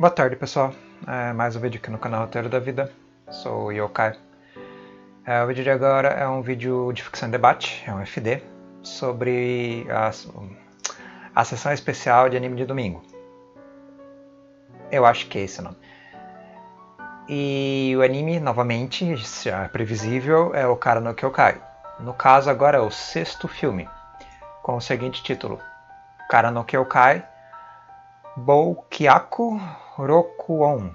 Boa tarde, pessoal. Mais um vídeo aqui no canal Roteiro da Vida. Sou o Yokai. O vídeo de agora é um vídeo de ficção e debate, é um FD, sobre a sessão especial de anime de domingo. Eu acho que é esse o nome. E o anime, novamente, já é previsível, é o Kara no Kyokai. No caso, agora é o 6º filme, com o seguinte título: Kara no Kyokai Boukyaku Rokuon.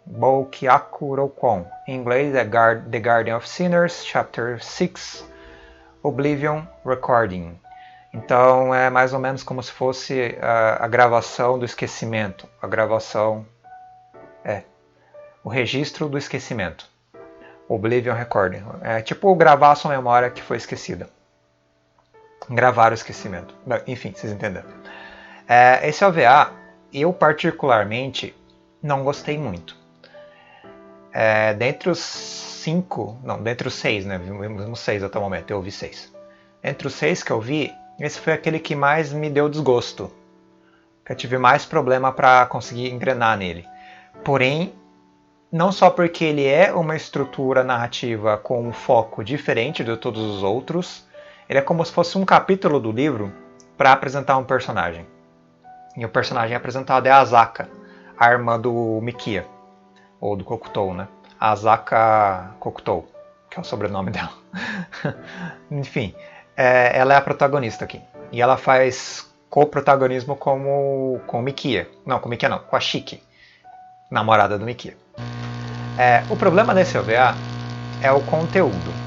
Boukyaku Rokuon. Em inglês é The Guardian of Sinners, Chapter 6, Oblivion Recording. Então é mais ou menos como se fosse a gravação do esquecimento. O registro do esquecimento. Oblivion Recording. É tipo gravar a sua memória que foi esquecida. Gravar o esquecimento. Enfim, vocês entenderam. Esse OVA, eu particularmente não gostei muito. Dentre os 6, né? Vimos 6 até o momento, eu ouvi 6. Entre os 6 que eu vi, esse foi aquele que mais me deu desgosto. Que eu tive mais problema para conseguir engrenar nele. Porém, não só porque ele é uma estrutura narrativa com um foco diferente de todos os outros, ele é como se fosse um capítulo do livro para apresentar um personagem. E o personagem apresentado é a Asaka, a irmã do Mikia, ou do Kokutou, né? A Asaka Kokutou, que é o sobrenome dela. Enfim, ela é a protagonista aqui. E ela faz co-protagonismo com o Mikia. Não, com o Mikia não, com a Shiki, namorada do Mikia. O problema desse OVA é o conteúdo.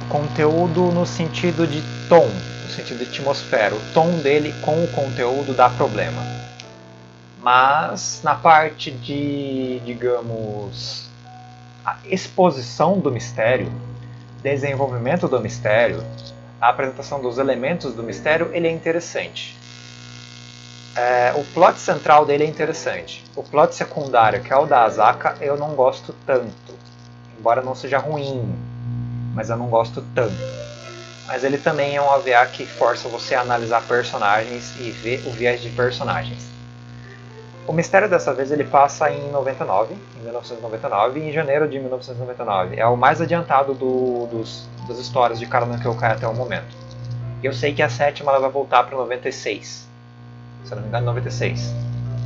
O conteúdo no sentido de tom, no sentido de atmosfera. O tom dele com o conteúdo dá problema. Mas na parte de, digamos, a exposição do mistério, desenvolvimento do mistério, a apresentação dos elementos do mistério, ele é interessante. O plot central dele é interessante. O plot secundário, que é o da Asaka, eu não gosto tanto. Embora não seja ruim, mas eu não gosto tanto. Mas ele também é um OVA que força você a analisar personagens e ver o viés de personagens. O mistério dessa vez ele passa em 1999, e em janeiro de 1999. É o mais adiantado das histórias de Kara no Kyokai até o momento. Eu sei que a 7ª ela vai voltar para 96. Se eu não me engano, 96.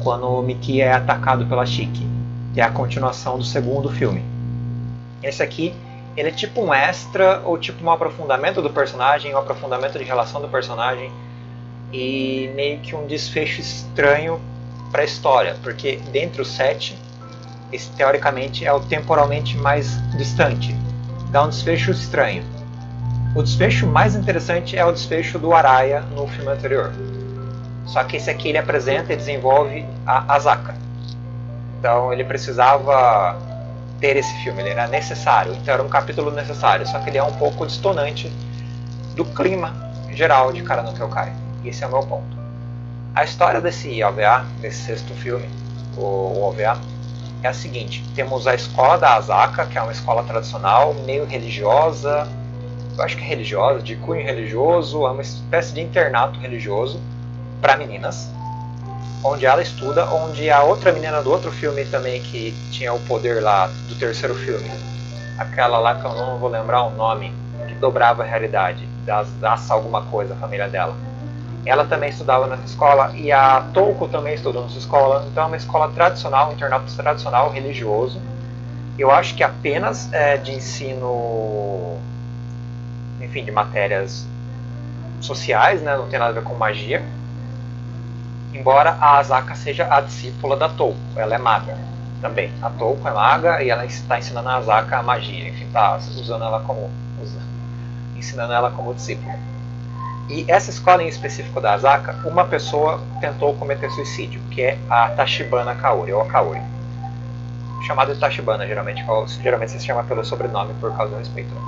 Quando o Mikia é atacado pela Shiki. Que é a continuação do 2º filme. Esse aqui, ele é tipo um extra, ou tipo um aprofundamento do personagem, um aprofundamento de relação do personagem. E meio que um desfecho estranho para a história, porque dentre os 7, esse teoricamente é o temporalmente mais distante. Dá um desfecho estranho. O desfecho mais interessante é o desfecho do Araya no filme anterior. Só que esse aqui ele apresenta e desenvolve a Asaka. Então ele precisava ter esse filme, ele era necessário. Então era um capítulo necessário, só que ele é um pouco distonante do clima geral de Kara no Kyokai. Esse é o meu ponto. A história desse OVA, desse 6º filme, o OVA, é a seguinte: temos a escola da Asaka, que é uma escola tradicional, meio religiosa, eu acho que é religiosa, de cunho religioso, é uma espécie de internato religioso para meninas, onde ela estuda, onde a outra menina do outro filme também, que tinha o poder lá do 3º filme, aquela lá que eu não vou lembrar o nome, que dobrava a realidade, das alguma coisa, a família dela. Ela também estudava nessa escola e a Touko também estudou nessa escola. Então é uma escola tradicional, um internato tradicional, religioso. Eu acho que apenas de ensino, enfim, de matérias sociais, né? Não tem nada a ver com magia. Embora a Asaka seja a discípula da Touko, ela é maga também. A Touko é maga e ela está ensinando a Asaka a magia. Enfim, está ensinando ela como discípula. E essa escola em específico da Asaka, uma pessoa tentou cometer suicídio, que é a Tachibana Kaori, ou a Kaori. Chamada de Tachibana, geralmente se chama pelo sobrenome por causa do respeito. Né?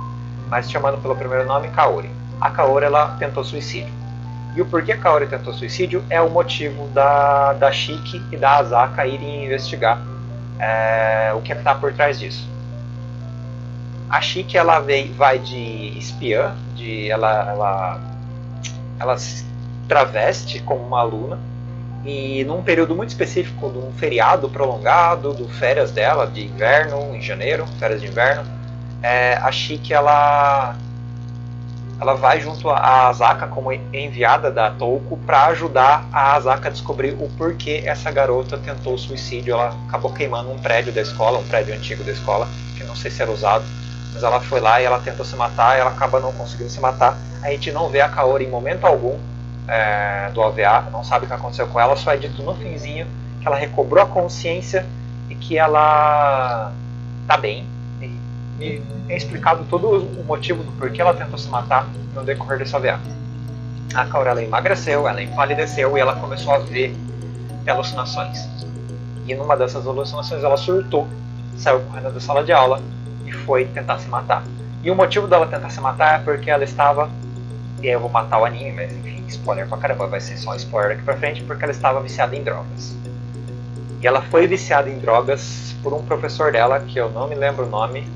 Mas chamando pelo primeiro nome, Kaori. A Kaori, ela tentou suicídio. E o porquê a Kaori tentou suicídio é o motivo da Shiki e da Asaka irem investigar o que está por trás disso. A Shiki, ela vai de espiã, ela se traveste como uma aluna E num período muito específico, de um feriado prolongado, do férias dela, de inverno, em janeiro, férias de inverno, a Shiki ela vai junto a Asaka como enviada da Touko para ajudar a Asaka a descobrir o porquê essa garota tentou suicídio. Ela acabou queimando um prédio da escola, um prédio antigo da escola, que não sei se era usado, mas ela foi lá e ela tentou se matar, e ela acaba não conseguindo se matar. A gente não vê a Kaori em momento algum do OVA, não sabe o que aconteceu com ela, só é dito no finzinho que ela recobrou a consciência e que ela tá bem. E é explicado todo o motivo do porquê ela tentou se matar no decorrer desse OVA. A Kaori ela emagreceu, ela empalideceu e ela começou a ver alucinações. E numa dessas alucinações ela surtou, saiu correndo da sala de aula e foi tentar se matar. E o motivo dela tentar se matar é porque ela estava, e aí eu vou matar o anime, mas enfim, spoiler pra caramba, vai ser só um spoiler aqui pra frente, porque ela estava viciada em drogas. E ela foi viciada em drogas por um professor dela, que eu não me lembro o nome.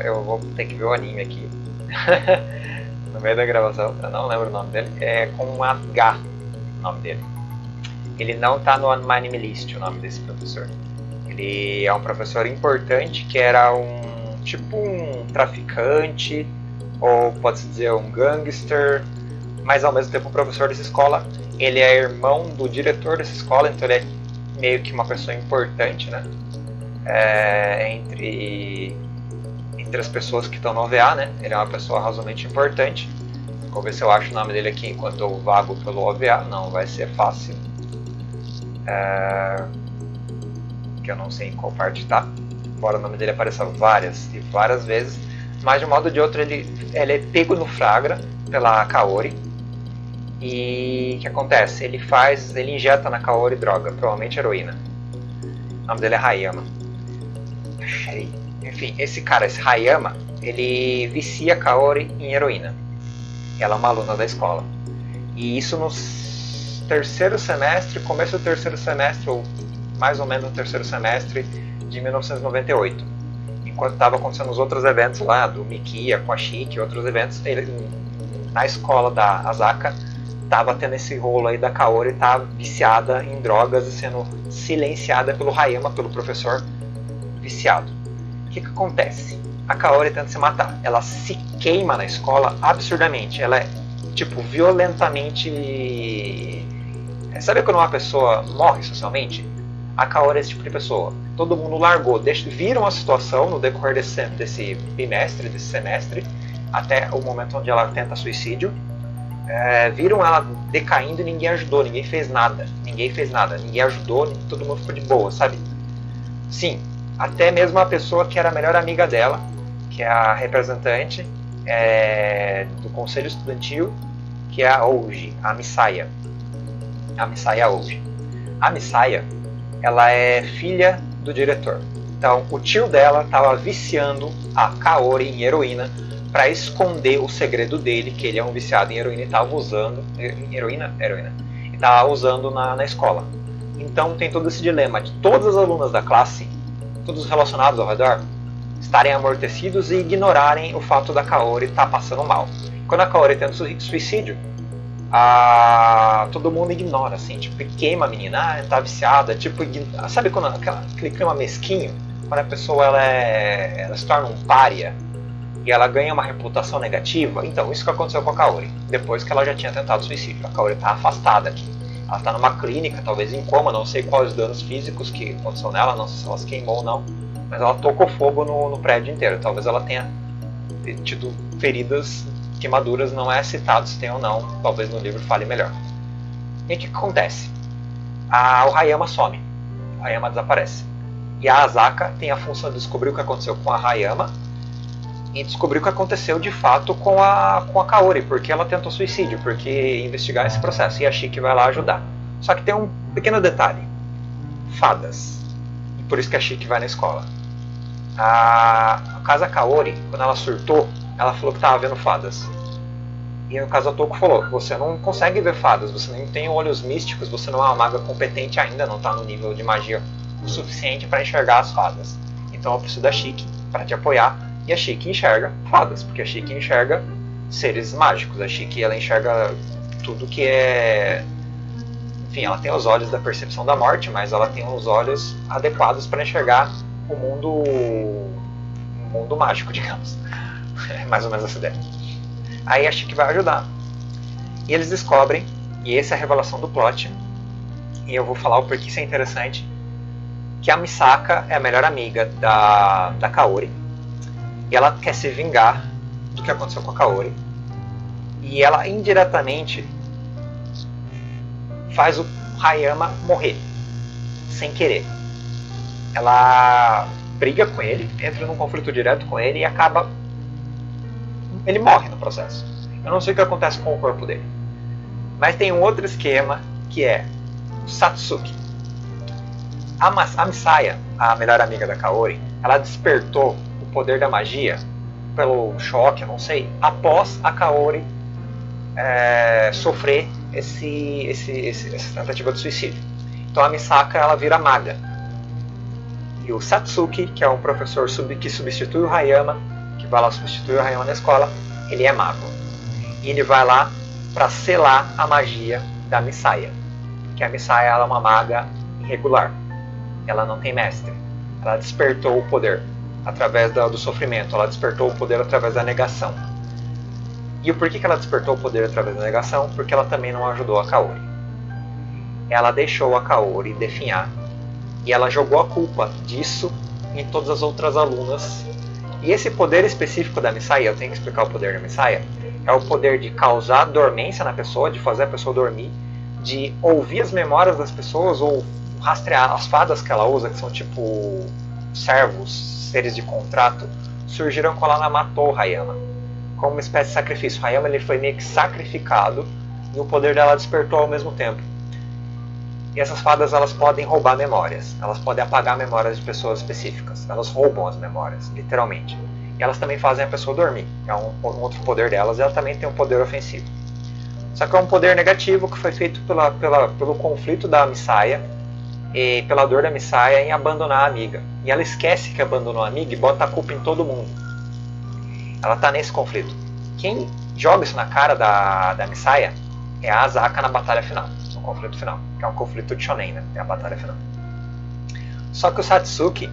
Eu vou ter que ver o anime aqui no meio da gravação, eu não lembro o nome dele. É com um H o nome dele. Ele não tá no Anime List, o nome desse professor. Ele é um professor importante que era tipo um traficante, ou pode-se dizer um gangster, mas ao mesmo tempo um professor dessa escola. Ele é irmão do diretor dessa escola, então ele é meio que uma pessoa importante, né? Entre as pessoas que estão no OVA, né? Ele é uma pessoa razoavelmente importante. Vou ver se eu acho o nome dele aqui enquanto eu vago pelo OVA. Não vai ser fácil. Que eu não sei em qual parte está. Embora o nome dele apareça várias e várias vezes. Mas de um modo ou de outro ele é pego no flagra pela Kaori. E o que acontece? Ele injeta na Kaori droga, provavelmente heroína. O nome dele é Hayama. Enfim, esse Hayama, ele vicia a Kaori em heroína. Ela é uma aluna da escola. E isso no terceiro semestre, começo do terceiro semestre, ou mais ou menos no terceiro semestre de 1998. Enquanto estava acontecendo os outros eventos lá, do Mikia com a Shiki e outros eventos, na escola da Asaka, estava tendo esse rolo aí da Kaori estar viciada em drogas e sendo silenciada pelo Hayama, pelo professor viciado. O que acontece? A Kaori tenta se matar. Ela se queima na escola absurdamente. Ela é, tipo, violentamente... Sabe quando uma pessoa morre socialmente? A Kaori é esse tipo de pessoa. Todo mundo largou. Viram a situação no decorrer desse bimestre, desse semestre, até o momento onde ela tenta suicídio. Viram ela decaindo e ninguém ajudou. Ninguém fez nada. Ninguém ajudou, todo mundo ficou de boa, sabe? Sim. Até mesmo a pessoa que era a melhor amiga dela, que é a representante do conselho estudantil, que é a Ouji, a Misaya. A Misaya Ouji. A Misaya, ela é filha do diretor. Então, o tio dela estava viciando a Kaori em heroína para esconder o segredo dele, que ele é um viciado em heroína e estava usando... Heroína? E estava usando na escola. Então, tem todo esse dilema de todas as alunas da classe, todos relacionados ao redor, estarem amortecidos e ignorarem o fato da Kaori estar passando mal. Quando a Kaori tenta suicídio, todo mundo ignora, assim, tipo, queima a menina, tá viciada, tipo, sabe quando aquele clima mesquinho, quando a pessoa ela se torna um pária e ela ganha uma reputação negativa? Então, isso que aconteceu com a Kaori, depois que ela já tinha tentado suicídio. A Kaori tá afastada aqui. Ela está numa clínica, talvez em coma, não sei quais os danos físicos que aconteceu nela, não sei se ela se queimou ou não, mas ela tocou fogo no prédio inteiro. Talvez ela tenha tido feridas, queimaduras, não é citado se tem ou não, talvez no livro fale melhor. E o que acontece? O Hayama some, o Hayama desaparece. E a Asaka tem a função de descobrir o que aconteceu com a Hayama e descobrir o que aconteceu de fato com a Kaori, porque ela tentou suicídio, porque investigar esse processo, e a Shiki vai lá ajudar. Só que tem um pequeno detalhe: fadas. E por isso que a Shiki vai na escola. A casa Kaori, quando ela surtou, ela falou que estava vendo fadas. E no caso a Touko falou: você não consegue ver fadas, você nem tem olhos místicos, você não é uma maga competente ainda, não está no nível de magia o suficiente para enxergar as fadas. Então eu preciso da Shiki para te apoiar. E a Shiki enxerga fadas, porque a Shiki enxerga seres mágicos. A Shiki, ela enxerga tudo que é enfim, ela tem os olhos da percepção da morte, mas ela tem os olhos adequados para enxergar o mundo mágico, digamos. É mais ou menos essa ideia. Aí a Chique vai ajudar. E eles descobrem, e essa é a revelação do plot, e eu vou falar o porquê isso é interessante, que a Misaka é a melhor amiga da Kaori, e ela quer se vingar do que aconteceu com a Kaori, e ela indiretamente faz o Hayama morrer, sem querer. Ela briga com ele, entra num conflito direto com ele e acaba... ele morre no processo. Eu não sei o que acontece com o corpo dele. Mas tem um outro esquema, que é o Satsuki. A Misaya, a melhor amiga da Kaori, ela despertou o poder da magia pelo choque, eu não sei, após a Kaori sofrer essa tentativa de suicídio. Então a Misaka, ela vira maga. E o Satsuki, que é um professor que substitui o Hayama, que vai lá substituir o Hayama na escola, ele é mago. E ele vai lá para selar a magia da Misaya. Porque a Misaya, ela é uma maga irregular. Ela não tem mestre. Ela despertou o poder através do sofrimento. Ela despertou o poder através da negação. E o porquê que ela despertou o poder através da negação? Porque ela também não ajudou a Kaori. Ela deixou a Kaori definhar. E ela jogou a culpa disso em todas as outras alunas. E esse poder específico da Misaya, eu tenho que explicar o poder da Misaya, é o poder de causar dormência na pessoa, de fazer a pessoa dormir, de ouvir as memórias das pessoas ou rastrear as fadas que ela usa, que são tipo servos, seres de contrato, surgiram quando ela matou o Hayama, como uma espécie de sacrifício. O Hayama, ele foi meio que sacrificado e o poder dela despertou ao mesmo tempo. E essas fadas, elas podem roubar memórias, elas podem apagar memórias de pessoas específicas, elas roubam as memórias, literalmente. E elas também fazem a pessoa dormir, é um outro poder delas, e ela também tem um poder ofensivo. Só que é um poder negativo que foi feito pelo conflito da Misaya e pela dor da Misaya em abandonar a amiga. E ela esquece que abandonou a amiga e bota a culpa em todo mundo. Ela está nesse conflito. Quem joga isso na cara da Misaya é a Asaka na batalha final, no conflito final, que é um conflito de shonen, né? É a batalha final. Só que o Satsuki,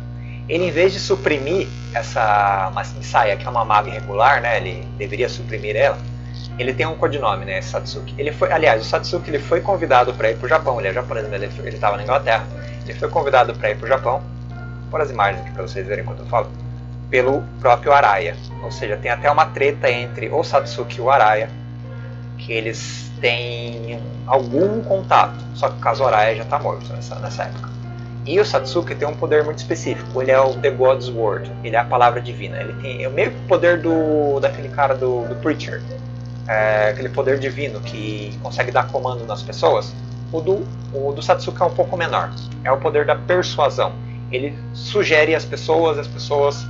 ele, em vez de suprimir essa Misaya, que é uma maga irregular, né? Ele deveria suprimir ela. Ele tem um codinome, né, esse Satsuki. Aliás, o Satsuki, ele foi convidado para ir para o Japão. Ele é japonês, mas ele estava na Inglaterra. Ele foi convidado para ir para o Japão. Vou pôr as imagens aqui para vocês verem enquanto eu falo. Pelo próprio Araya. Ou seja, tem até uma treta entre o Satsuki e o Araya, que eles têm algum contato. Só que o caso Araya já está morto nessa época. E o Satsuki tem um poder muito específico. Ele é o The God's Word. Ele é a palavra divina. Ele tem o mesmo poder daquele cara do Preacher. Aquele poder divino que consegue dar comando nas pessoas. O do Satsuki é um pouco menor. É o poder da persuasão. Ele sugere às pessoas, as pessoas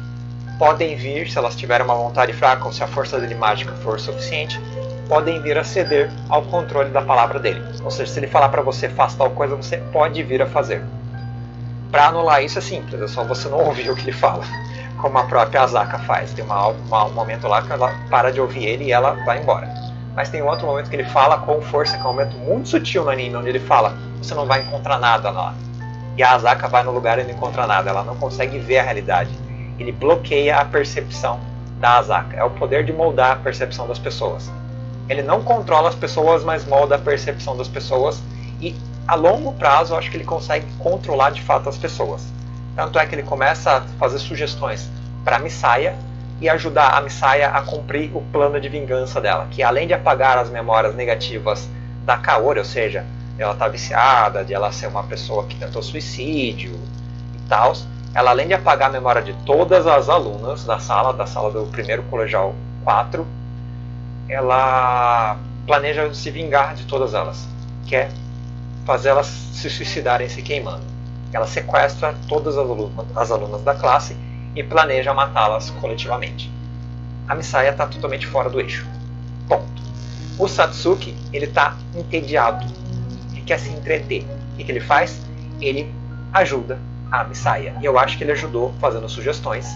podem vir, se elas tiverem uma vontade fraca ou se a força dele mágica for suficiente, podem vir a ceder ao controle da palavra dele. Ou seja, se ele falar para você, faz tal coisa, você pode vir a fazer. Para anular isso é simples, é só você não ouvir o que ele fala, como a própria Asaka faz. Tem um momento lá que ela para de ouvir ele e ela vai embora. Mas tem um outro momento que ele fala com força, que é um momento muito sutil no anime, onde ele fala, você não vai encontrar nada lá. E a Asaka vai no lugar e não encontra nada, ela não consegue ver a realidade. Ele bloqueia a percepção da Asaka. É o poder de moldar a percepção das pessoas. Ele não controla as pessoas, mas molda a percepção das pessoas. E a longo prazo, eu acho que ele consegue controlar de fato as pessoas. Tanto é que ele começa a fazer sugestões para a Misaya e ajudar a Misaya a cumprir o plano de vingança dela. Que além de apagar as memórias negativas da Kaori, ou seja, ela está viciada, de ela ser uma pessoa que tentou suicídio e tal, ela, além de apagar a memória de todas as alunas da sala do primeiro colegial 4, ela planeja se vingar de todas elas, que é fazer elas se suicidarem se queimando. Ela sequestra todas as alunas da classe e planeja matá-las coletivamente. A Misaya está totalmente fora do eixo. Ponto. O Satsuki, ele está entediado, ele quer se entreter. O que ele faz? Ele ajuda a Misaya. E eu acho que ele ajudou fazendo sugestões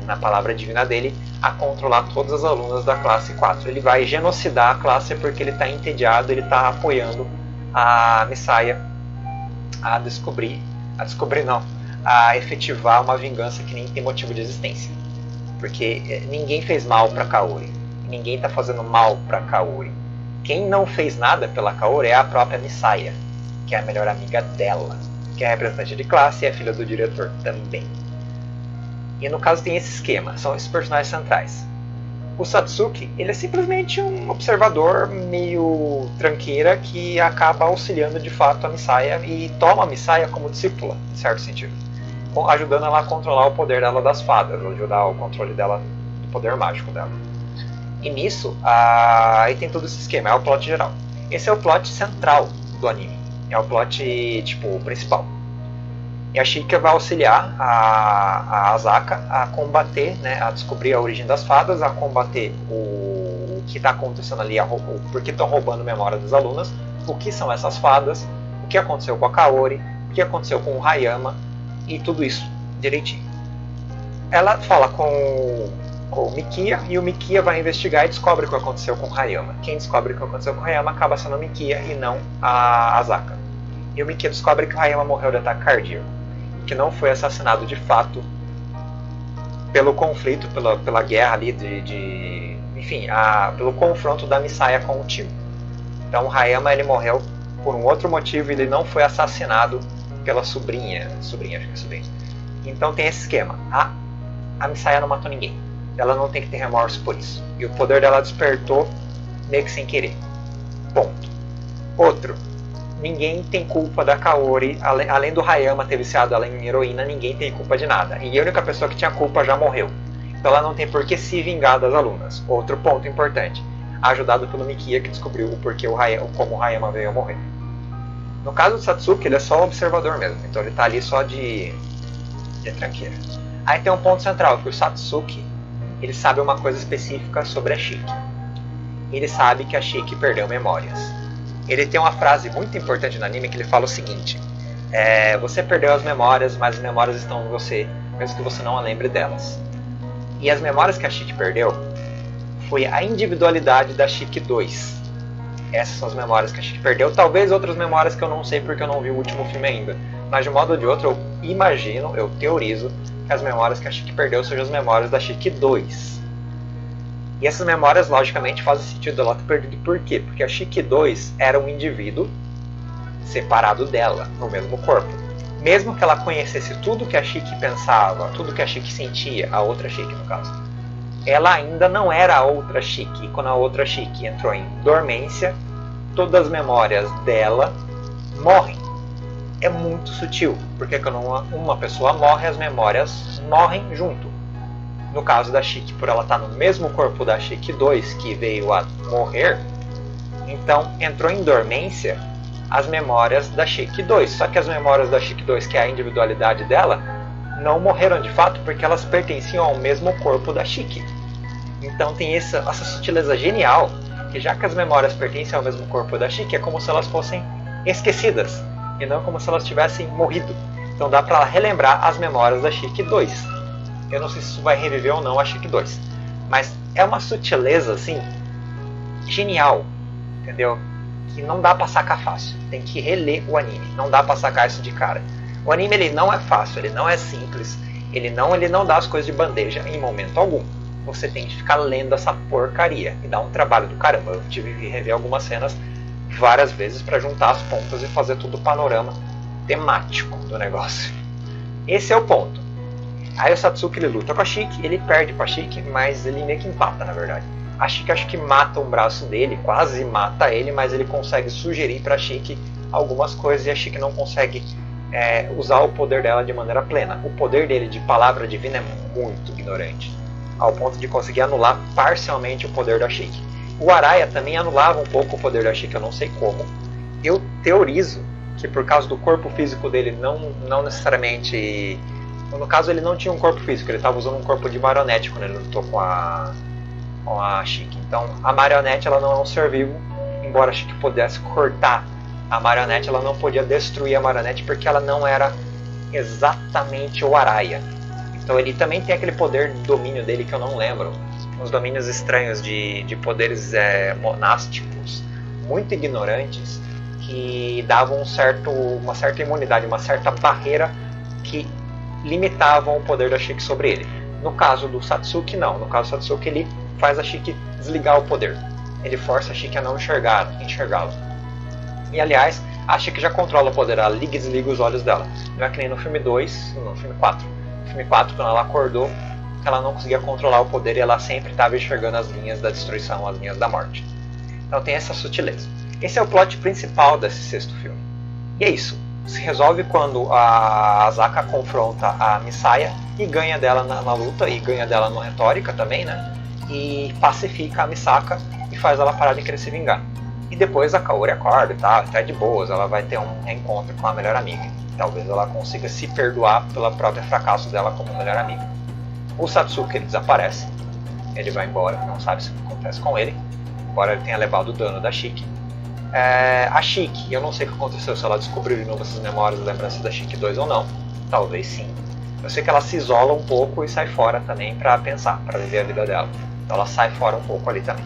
na palavra divina dele a controlar todas as alunas da classe 4. Ele vai genocidar a classe porque ele está entediado, ele está apoiando a Missaia a efetivar uma vingança que nem tem motivo de existência. Porque ninguém fez mal para Kaori. Ninguém está fazendo mal para Kaori. Quem não fez nada pela Kaori é a própria Missaia, que é a melhor amiga dela, que é a representante de classe e é filha do diretor também. E no caso tem esse esquema, são esses personagens centrais. O Satsuki, ele é simplesmente um observador meio tranqueira que acaba auxiliando de fato a Missaia e toma a Missaia como discípula, em certo sentido, ajudando ela a controlar o poder dela das fadas, ajudar o controle dela do poder mágico dela. E nisso, aí tem todo esse esquema, é o plot geral. Esse é o plot central do anime, é o plot tipo principal. E a Shika vai auxiliar a Asaka a combater, né, a descobrir a origem das fadas, a combater o que está acontecendo ali, por que estão roubando memória das alunas, o que são essas fadas, o que aconteceu com a Kaori, o que aconteceu com o Hayama e tudo isso direitinho. Ela fala com o Mikia e o Mikia vai investigar e descobre o que aconteceu com o Hayama. Quem descobre o que aconteceu com o Hayama acaba sendo o Mikia e não a Asaka. E o Mikia descobre que o Hayama morreu de ataque cardíaco, que não foi assassinado de fato pelo conflito, pela guerra ali enfim, pelo confronto da Missaia com o tio. Então o Hayama ele morreu por um outro motivo e ele não foi assassinado pela sobrinha, acho que é sobrinha. Então tem esse esquema, a Missaia não matou ninguém, ela não tem que ter remorso por isso, e o poder dela despertou meio que sem querer, ponto. Outro, ninguém tem culpa da Kaori, além do Hayama ter viciado ela em heroína, ninguém tem culpa de nada. E a única pessoa que tinha culpa já morreu. Então ela não tem por que se vingar das alunas. Outro ponto importante, ajudado pelo Mikia que descobriu o porquê como o Hayama veio a morrer. No caso do Satsuki, ele é só observador mesmo, então ele tá ali só de tranqueira. Aí tem um ponto central, que o Satsuki, ele sabe uma coisa específica sobre a Shiki. Ele sabe que a Shiki perdeu memórias. Ele tem uma frase muito importante no anime que ele fala o seguinte: você perdeu as memórias, mas as memórias estão em você, mesmo que você não a lembre delas. E as memórias que a Shiki perdeu foi a individualidade da Shiki 2. Essas são as memórias que a Shiki perdeu. Talvez outras memórias que eu não sei porque eu não vi o último filme ainda. Mas de um modo ou de outro eu imagino, eu teorizo que as memórias que a Shiki perdeu sejam as memórias da Shiki 2. E essas memórias, logicamente, fazem sentido dela ter perdido. Por quê? Porque a Shiki 2 era um indivíduo separado dela, no mesmo corpo. Mesmo que ela conhecesse tudo que a Shiki pensava, tudo que a Shiki sentia, a outra Shiki no caso, ela ainda não era a outra Shiki. E quando a outra Shiki entrou em dormência, todas as memórias dela morrem. É muito sutil, porque quando uma pessoa morre, as memórias morrem junto. No caso da Shiki, por ela estar no mesmo corpo da Shiki 2, que veio a morrer, então entrou em dormência as memórias da Shiki 2. Só que as memórias da Shiki 2, que é a individualidade dela, não morreram de fato porque elas pertenciam ao mesmo corpo da Shiki. Então tem essa sutileza genial, que já que as memórias pertencem ao mesmo corpo da Shiki, é como se elas fossem esquecidas, e não como se elas tivessem morrido. Então dá para relembrar as memórias da Shiki 2. Eu não sei se isso vai reviver ou não a Shiki 2. Mas é uma sutileza, assim, genial, entendeu? Que não dá pra sacar fácil. Tem que reler o anime. Não dá pra sacar isso de cara. O anime, ele não é fácil, ele não é simples. Ele não dá as coisas de bandeja em momento algum. Você tem que ficar lendo essa porcaria. E dá um trabalho do caramba. Eu tive que rever algumas cenas várias vezes pra juntar as pontas e fazer todo o panorama temático do negócio. Esse é o ponto. Aí o Satsuki ele luta com a Shiki, ele perde com a Shiki, mas ele meio que empata na verdade. A Shiki acho que mata um braço dele, quase mata ele, mas ele consegue sugerir para a Shiki algumas coisas e a Shiki não consegue usar o poder dela de maneira plena. O poder dele de palavra divina é muito ignorante, ao ponto de conseguir anular parcialmente o poder da Shiki. O Araya também anulava um pouco o poder da Shiki, eu não sei como. Eu teorizo que por causa do corpo físico dele não necessariamente... No caso, ele não tinha um corpo físico, ele estava usando um corpo de marionete quando ele lutou com a Shiki. Então, a marionete ela não é um ser vivo, embora a Shiki pudesse cortar a marionete, ela não podia destruir a marionete porque ela não era exatamente o Araya. Então, ele também tem aquele poder de domínio dele que eu não lembro. Uns domínios estranhos de poderes monásticos, muito ignorantes, que davam uma certa imunidade, uma certa barreira que limitavam o poder da Shiki sobre ele. No caso do Satsuki, não. No caso do Satsuki, ele faz a Shiki desligar o poder. Ele força a Shiki a não enxergá-lo. E aliás, a Shiki já controla o poder, ela liga e desliga os olhos dela. Não é que nem no filme 2, no filme 4. No filme 4, quando ela acordou, ela não conseguia controlar o poder e ela sempre estava enxergando as linhas da destruição, as linhas da morte. Então tem essa sutileza. Esse é o plot principal desse sexto filme. E é isso. Se resolve quando a Asaka confronta a Misaya e ganha dela na luta, e ganha dela no retórica também, né? E pacifica a Misaka e faz ela parar de querer se vingar. E depois a Kaori acorda e tá de boas, ela vai ter um reencontro com a melhor amiga. Talvez ela consiga se perdoar pelo próprio fracasso dela como melhor amiga. O Satsuki ele desaparece, ele vai embora, não sabe o que acontece com ele, embora ele tenha levado o dano da Shiki. A Shiki, eu não sei o que aconteceu, se ela descobriu de novo essas memórias e lembranças da Shiki 2 ou não, talvez sim. Eu sei que ela se isola um pouco e sai fora também pra pensar, pra viver a vida dela. Então ela sai fora um pouco ali também.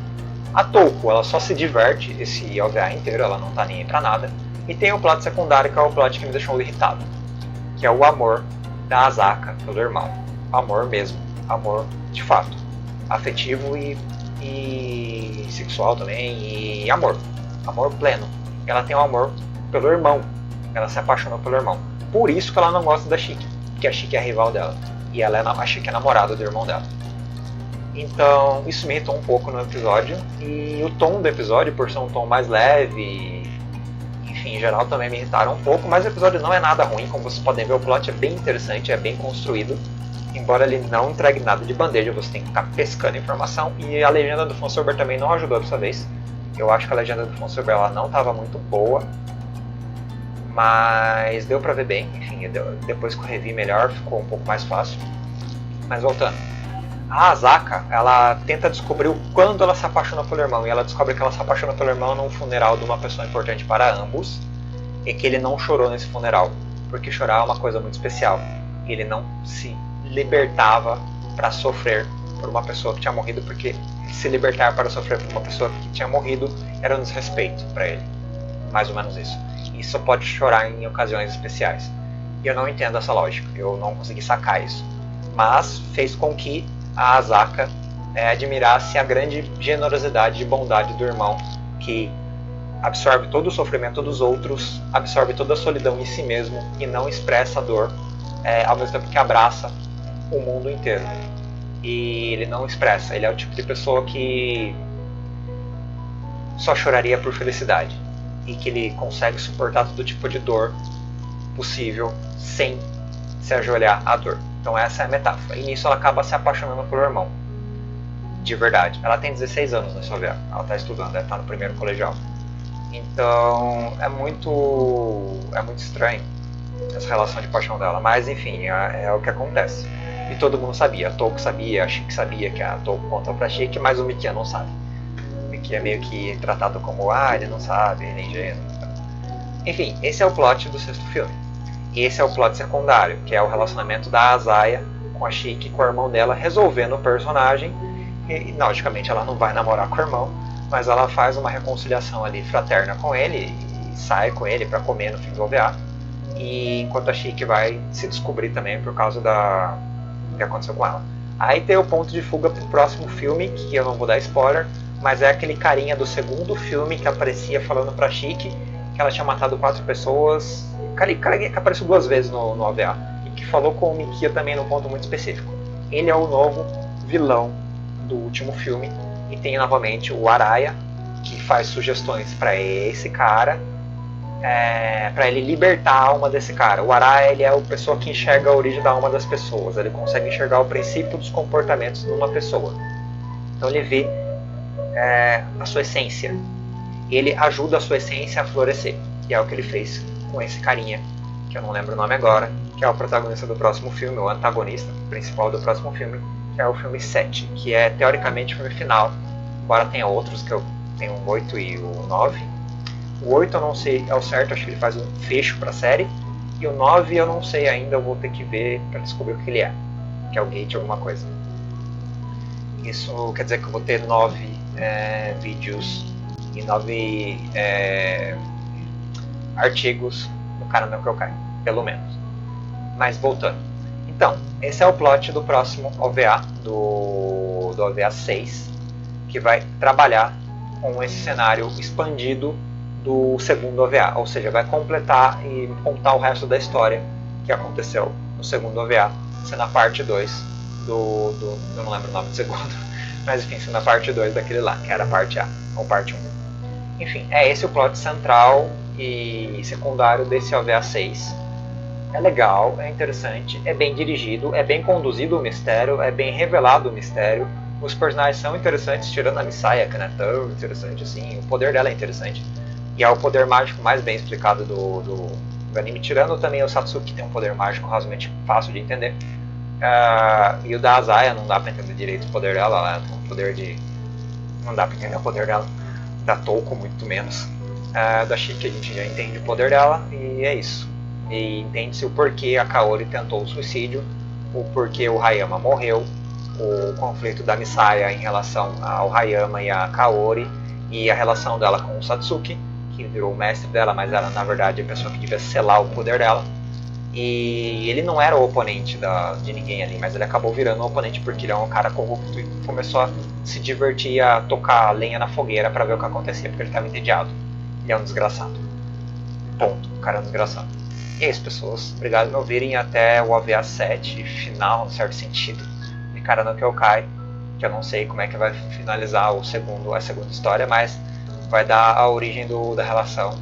A Touko, ela só se diverte esse OVA inteiro, ela não tá nem aí pra nada. E tem o plot secundário, que é o plot que me deixou irritado, que é o amor da Asaka pelo irmão. Amor mesmo, amor de fato, afetivo e sexual também, e amor pleno. Ela tem um amor pelo irmão, ela se apaixonou pelo irmão. Por isso que ela não gosta da Shiki, porque a Shiki é a rival dela, e a Shiki é namorada do irmão dela. Então isso me irritou um pouco no episódio, e o tom do episódio, por ser um tom mais leve, enfim, em geral também me irritaram um pouco, mas o episódio não é nada ruim, como vocês podem ver, o plot é bem interessante, é bem construído. Embora ele não entregue nada de bandeja, você tem que ficar pescando informação. E a legenda do Fonsober também não ajudou dessa vez. Eu acho que a legenda do Fonsober não estava muito boa. Mas deu pra ver bem. Enfim, depois que eu revi melhor, ficou um pouco mais fácil. Mas voltando. A Asaka, ela tenta descobrir o quando ela se apaixona pelo irmão. E ela descobre que ela se apaixona pelo irmão num funeral de uma pessoa importante para ambos. E que ele não chorou nesse funeral. Porque chorar é uma coisa muito especial. Ele não se libertava para sofrer por uma pessoa que tinha morrido, porque se libertar para sofrer por uma pessoa que tinha morrido era um desrespeito para ele, mais ou menos isso. E só pode chorar em ocasiões especiais. E eu não entendo essa lógica, eu não consegui sacar isso, mas fez com que a Asaka admirasse a grande generosidade e bondade do irmão, que absorve todo o sofrimento dos outros, absorve toda a solidão em si mesmo e não expressa a dor, ao mesmo tempo que abraça o mundo inteiro. E ele não expressa, ele é o tipo de pessoa que só choraria por felicidade, e que ele consegue suportar todo tipo de dor possível sem se ajoelhar à dor. Então essa é a metáfora. E nisso ela acaba se apaixonando pelo irmão, de verdade. Ela tem 16 anos nessa OVA, ela está estudando, ela está no primeiro colegial. Então é muito estranho essa relação de paixão dela, mas enfim, é o que acontece. E todo mundo sabia, a Touko sabia, a Shiki sabia que a Touko contou pra Shiki, mas o Mikia não sabe. O Mikia é meio que tratado como, ele não sabe, ele é ingênuo. Enfim, esse é o plot do sexto filme. E esse é o plot secundário, que é o relacionamento da Asaya com a Shiki, com o irmão dela, resolvendo o personagem. E logicamente ela não vai namorar com o irmão, mas ela faz uma reconciliação ali fraterna com ele e sai com ele pra comer no fim do OVA. E enquanto a Shiki vai se descobrir também por causa do que aconteceu com ela. Aí tem o ponto de fuga pro próximo filme, que eu não vou dar spoiler, mas é aquele carinha do segundo filme que aparecia falando pra Shiki que ela tinha matado 4 pessoas. Carinha que apareceu 2 vezes no OVA e que falou com o Mikia também num ponto muito específico. Ele é o novo vilão do último filme, e tem novamente o Araya, que faz sugestões para esse cara, para ele libertar a alma desse cara. O Araya, ele é a pessoa que enxerga a origem da alma das pessoas, ele consegue enxergar o princípio dos comportamentos numa pessoa. Então ele vê a sua essência, e ele ajuda a sua essência a florescer, que é o que ele fez com esse carinha, que eu não lembro o nome agora, que é o protagonista do próximo filme, o antagonista principal do próximo filme, que é o filme 7, que é teoricamente o filme final, embora tenha outros, que eu tenho o 8 e o 9. O 8 eu não sei ao certo, acho que ele faz um fecho para a série, e o 9 eu não sei ainda, eu vou ter que ver para descobrir o que ele é, que é o gate alguma coisa. Isso quer dizer que eu vou ter 9 vídeos e 9 artigos no Karano Kyokai, pelo menos. Mas voltando. Então, esse é o plot do próximo OVA, do OVA 6, que vai trabalhar com esse cenário expandido do segundo OVA, ou seja, vai completar e contar o resto da história que aconteceu no segundo OVA, sendo a parte 2 eu não lembro o nome do segundo, mas enfim, sendo a parte 2 daquele lá, que era a parte A, ou parte 1. Enfim, é esse o plot central e secundário desse OVA 6. É legal, é interessante, é bem dirigido, é bem conduzido o mistério, é bem revelado o mistério. Os personagens são interessantes, tirando a Misaya, que não é tão interessante assim. O poder dela é interessante. E é o poder mágico mais bem explicado do anime, tirando também o Satsuki, que tem um poder mágico razoavelmente fácil de entender. E o da Azaya, não dá pra entender direito o poder dela, ela tem um poder de... não dá pra entender o poder dela. Da Touko, muito menos. Da Shiki a gente já entende o poder dela, e é isso. E entende-se o porquê a Kaori tentou o suicídio, o porquê o Hayama morreu, o conflito da Misaya em relação ao Hayama e a Kaori, e a relação dela com o Satsuki, que virou o mestre dela, mas era na verdade a pessoa que devia selar o poder dela. E ele não era o oponente de ninguém ali, mas ele acabou virando o oponente porque ele é um cara corrupto e começou a se divertir, a tocar lenha na fogueira para ver o que acontecia, porque ele estava entediado. Ele é um desgraçado. Ponto. O cara é um desgraçado. E é isso, pessoas. Obrigado por me ouvirem até o OVA 7, final, em certo sentido, de Karano Kyokai, que eu não sei como é que vai finalizar a segunda história, mas vai dar a origem da relação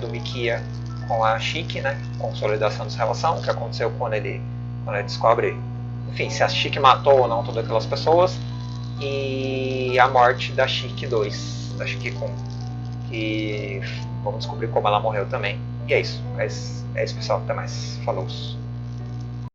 do Mikia com a Shiki, né? Consolidação dessa relação, o que aconteceu quando ele descobre, enfim, se a Shiki matou ou não todas aquelas pessoas, e a morte da Shiki 2, da Shiki-kun, que vamos descobrir como ela morreu também. E é isso. É isso, pessoal. Até mais. Falou.